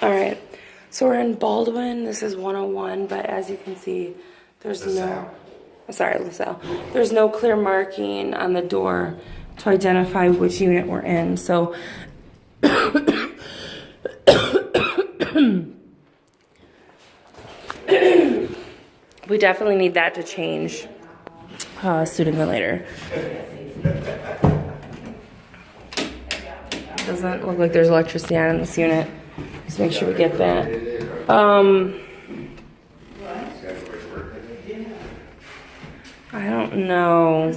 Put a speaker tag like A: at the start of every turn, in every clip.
A: All right, so we're in Baldwin. This is 101, but as you can see, there's LaSalle. There's no clear marking on the door to identify which unit we're in. So we definitely need that to change sooner than later. Doesn't look like there's electricity on in this unit. Let's make sure we get that. I don't know.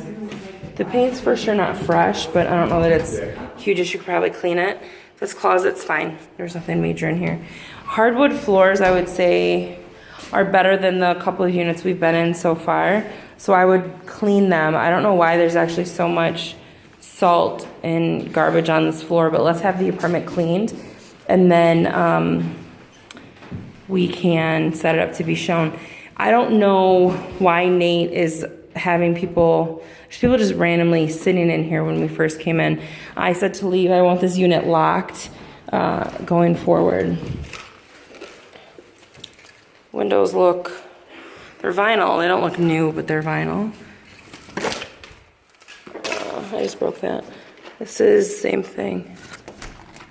A: The paint's for sure not fresh, but I don't know that it's huge. You should probably clean it. This closet's fine. There's nothing major in here. Hardwood floors, I would say, are better than the couple of units we've been in so far. So I would clean them. I don't know why there's actually so much salt and garbage on this floor, but let's have the apartment cleaned. And then we can set it up to be shown. I don't know why Nate is having people just randomly sitting in here when we first came in. I said to leave. I want this unit locked going forward. Windows they're vinyl. They don't look new, but they're vinyl. I just broke that. This is same thing.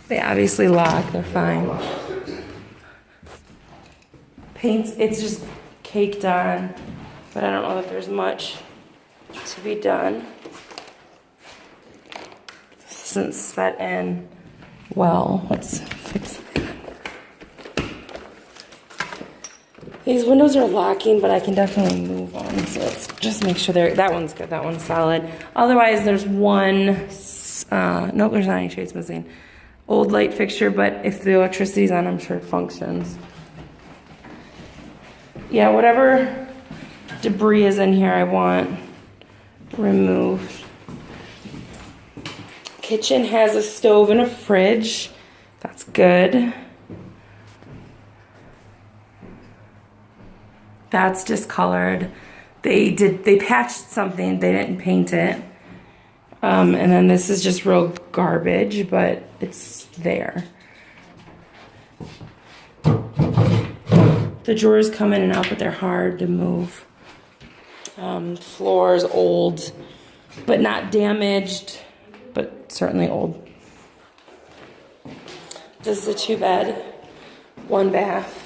A: They obviously lock. They're fine. Paint, it's just caked on, but I don't know if there's much to be done. This isn't set in well. Let's fix that. These windows are locking, but I can definitely move them. So let's just make sure that one's good. That one's solid. Otherwise, there's one. Nope, there's not any shades missing. Old light fixture, but if the electricity's on, I'm sure it functions. Yeah, whatever debris is in here, I want removed. Kitchen has a stove and a fridge. That's good. That's discolored. They patched something. They didn't paint it. And then this is just real garbage, but it's there. The drawers come in and out, but they're hard to move. Floor's old, but not damaged, but certainly old. This is a 2-bed, 1 bath.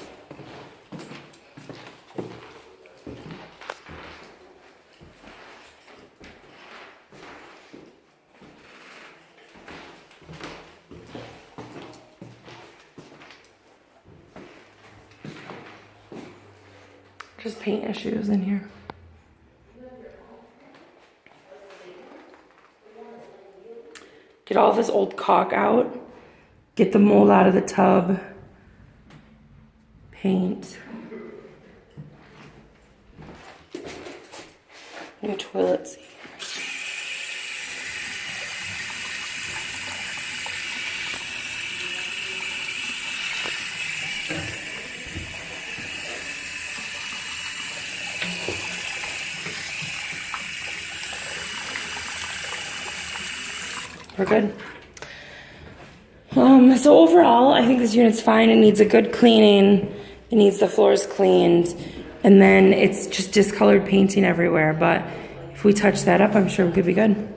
A: Just paint issues in here. Get all this old caulk out. Get the mold out of the tub. Paint. New toilet seat. We're good. So overall, I think this unit's fine. It needs a good cleaning. It needs the floors cleaned. And then it's just discolored painting everywhere. But if we touch that up, I'm sure we could be good.